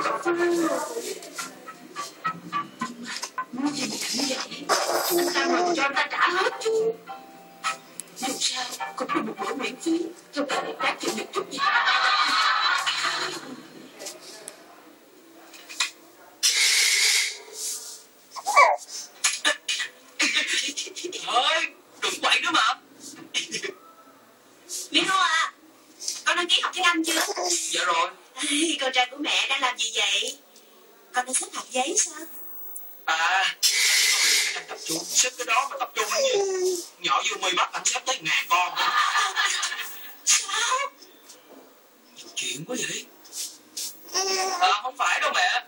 cà phê. Mua gì mà cũng vậy. Anh ta mà cho anh ta trả hết chứ. Dù sao cũng là một bữa miễn phí. Thôi kệ đáng chịu được chút gì. Ơi, đừng quậy nữa mà. Miro à, con đăng ký học tiếng Anh chưa? Dạ rồi. Con trai của mẹ đang làm gì vậy? Con đang xếp hạt giấy sao? À, con đang tập trung. Xếp cái đó mà tập trung cái gì? Nhỏ vô mi bắt anh xếp tới 1000 con. Sao? Chuyện quá vậy. Không phải đâu mẹ.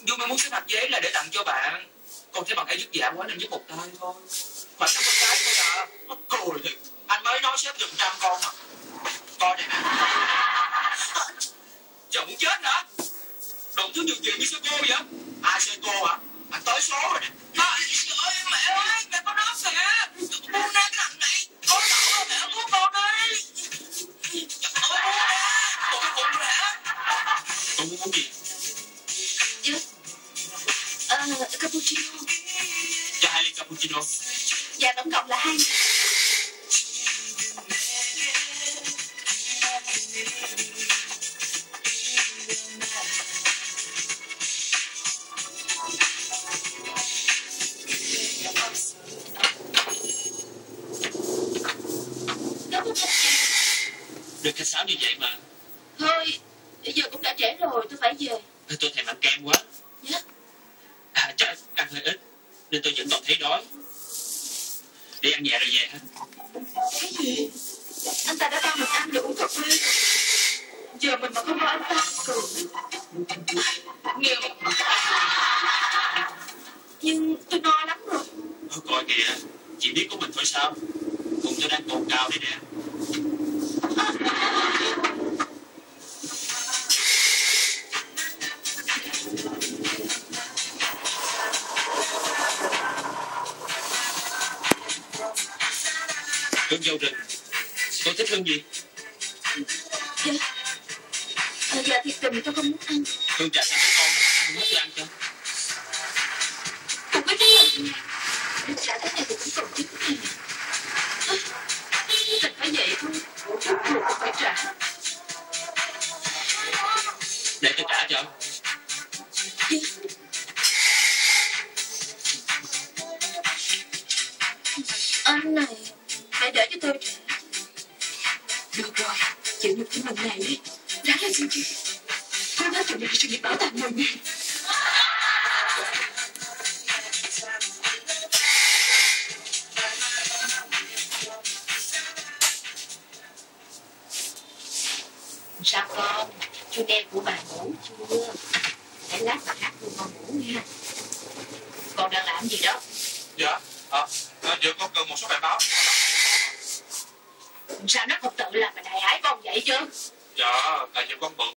Dù mẹ muốn xếp hạt giấy là để tặng cho bạn. Con thấy bạn ấy vất vả quá nên giúp một tay thôi. Khoảng 50 cái thôi à. Mắc cười thiệt. Anh mới nói xếp gần 100 con mà. Coi này nè. Giờ muốn chết hả? Đồn thứ nhiều chuyện với sư cô vậy? Ai sư cô hả? Anh tới số rồi nè. Trời ơi mẹ ơi, mẹ có nói kìa. Buông ra cái thằng này. Có đậu mẹ cứu con đi. Trời ơi, con có bụng rồi hả? Con muốn uống gì? Cappuccino. Cho 2 ly cappuccino. Dạ tổng cộng là 2. Được khách sáo như vậy mà. Thôi, giờ cũng đã trễ rồi, tôi phải về. Tôi thèm ăn kem quá. Dạ. Chắc ăn hơi ít nên tôi vẫn còn thấy đói. Đi ăn nhẹ rồi về ha. Cái gì? Anh ta đã bao mình ăn để uống cà phê. Giờ mình mà không có anh ta cười. Nghèo. Nhưng tôi no lắm rồi. Coi kìa, chị biết của mình thôi sao? Cùng tôi đang cồn cào đấy nè. Hương dâu rừng. Con thích hương gì? Dạ. Dạ thì tình tôi không muốn ăn. Hương trà xanh với con, ăn hết tôi ăn cho. Không có chứ. Trả thế này thì cũng còn chút này. Tình phải vậy thôi. Chút ruột cũng phải trả. Để tôi trả cho. Dạ. Anh này, hãy để cho tôi trả. Được rồi, chịu nhục cái lần này đi. Ráng lên xin chị. Tôi đã chuẩn bị sự nghiệp bảo tàng mình nha. Sao con? Chú em của bà ngủ chưa? Để lát bà hát cho con ngủ nha. Con đang làm gì đó? Dạ, giờ con cần một số bài báo. Sao nó không tự làm mà đại ái con vậy chứ? Dạ, tại vì con bận